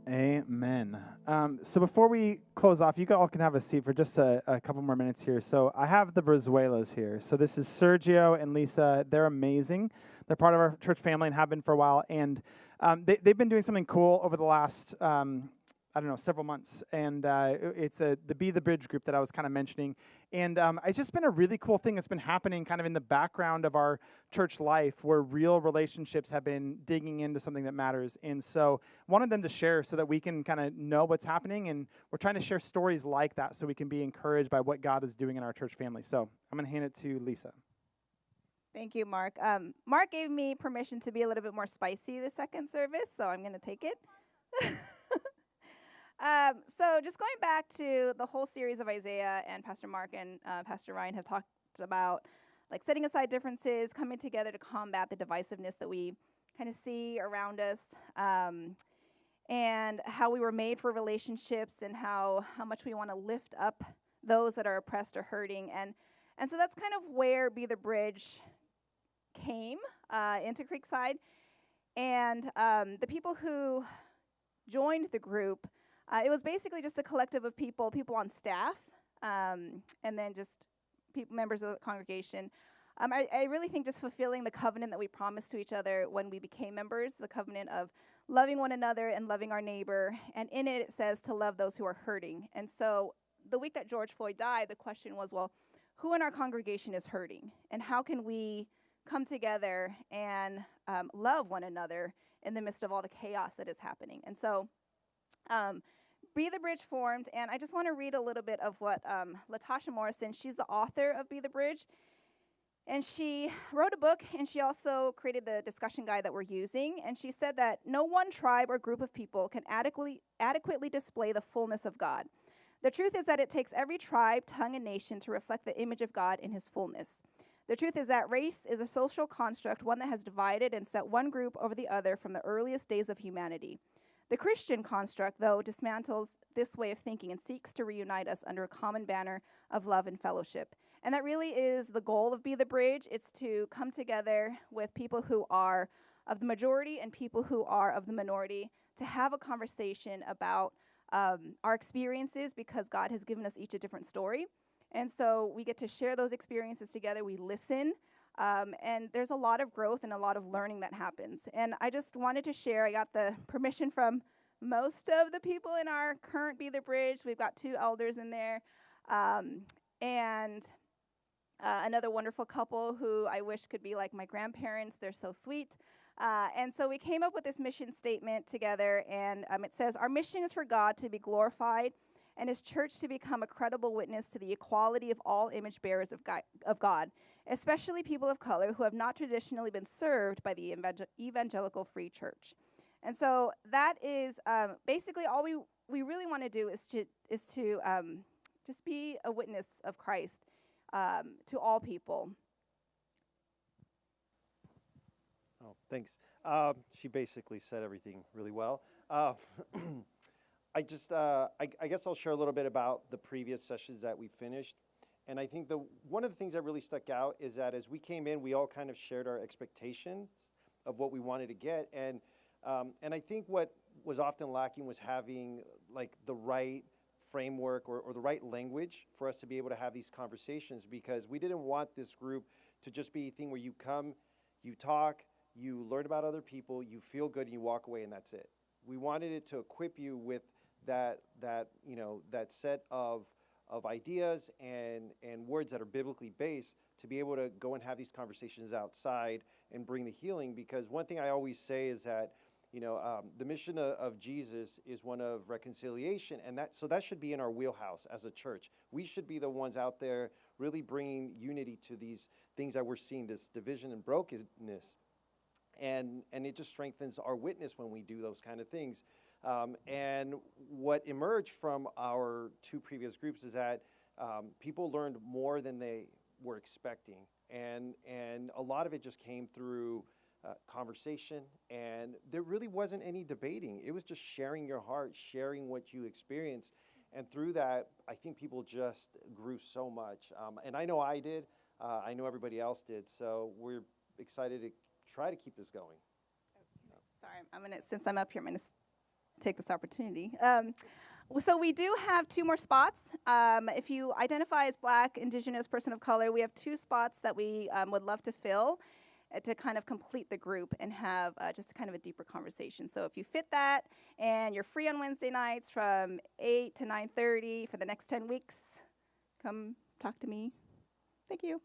Amen. So before we close off, you all can have a seat for just a couple more minutes here. So I have the Brazuelas here. So this is Sergio and Lisa. They're amazing. They're part of our church family and have been for a while. And they've been doing something cool over the last, I don't know, several months. And it's the Be the Bridge group that I was kind of mentioning. And it's just been a really cool thing that's been happening kind of in the background of our church life where real relationships have been digging into something that matters. And so wanted them to share so that we can kind of know what's happening. And we're trying to share stories like that so we can be encouraged by what God is doing in our church family. So I'm going to hand it to Lisa. Thank you, Mark. Mark gave me permission to be a little bit more spicy the second service, so I'm going to take it. So just going back to the whole series of Isaiah, and Pastor Mark and Pastor Ryan have talked about like setting aside differences, coming together to combat the divisiveness that we kind of see around us, and how we were made for relationships and how much we want to lift up those that are oppressed or hurting. And so that's kind of where Be the Bridge came into Creekside. And the people who joined the group, it was basically just a collective of people on staff, and then just members of the congregation. I really think just fulfilling the covenant that we promised to each other when we became members, the covenant of loving one another and loving our neighbor. And in it says to love those who are hurting. And so the week that George Floyd died, the question was, well, who in our congregation is hurting? And how can we come together and love one another in the midst of all the chaos that is happening? And so Be the Bridge formed, and I just want to read a little bit of what Latasha Morrison, she's the author of Be the Bridge, and she wrote a book, and she also created the discussion guide that we're using, and she said that no one tribe or group of people can adequately display the fullness of God. The truth is that it takes every tribe, tongue, and nation to reflect the image of God in his fullness. The truth is that race is a social construct, one that has divided and set one group over the other from the earliest days of humanity. The Christian construct, though, dismantles this way of thinking and seeks to reunite us under a common banner of love and fellowship. And that really is the goal of Be the Bridge. It's to come together with people who are of the majority and people who are of the minority to have a conversation about our experiences, because God has given us each a different story. And so we get to share those experiences together. We listen. And there's a lot of growth and a lot of learning that happens. And I just wanted to share, I got the permission from most of the people in our current Be the Bridge. We've got 2 elders in there. And another wonderful couple who I wish could be like my grandparents. They're so sweet. And so we came up with this mission statement together, and it says, our mission is for God to be glorified and his church to become a credible witness to the equality of all image bearers of God, especially people of color who have not traditionally been served by the evangelical free church. And so that is basically all we really want to do is to just be a witness of Christ to all people. Oh, thanks. She basically said everything really well. I guess I'll share a little bit about the previous sessions that we finished. And I think one of the things that really stuck out is that as we came in, we all kind of shared our expectations of what we wanted to get. And I think what was often lacking was having like the right framework or the right language for us to be able to have these conversations, because we didn't want this group to just be a thing where you come, you talk, you learn about other people, you feel good, and you walk away, and that's it. We wanted it to equip you with that set of ideas and words that are biblically based to be able to go and have these conversations outside and bring the healing. Because one thing I always say is that the mission of Jesus is one of reconciliation, and that should be in our wheelhouse as a church. We should be the ones out there really bringing unity to these things that we're seeing, this division and brokenness. And it just strengthens our witness when we do those kind of things. And what emerged from our 2 previous groups is that people learned more than they were expecting. And a lot of it just came through conversation, and there really wasn't any debating. It was just sharing your heart, sharing what you experienced. And through that, I think people just grew so much. And I know I did. I know everybody else did. So we're excited to try to keep this going. Sorry, since I'm up here, I'm gonna take this opportunity. So we do have 2 more spots. If you identify as Black, Indigenous, person of color, we have 2 spots that we would love to fill to kind of complete the group and have just kind of a deeper conversation. So if you fit that and you're free on Wednesday nights from 8 to 9:30 for the next 10 weeks, come talk to me. Thank you.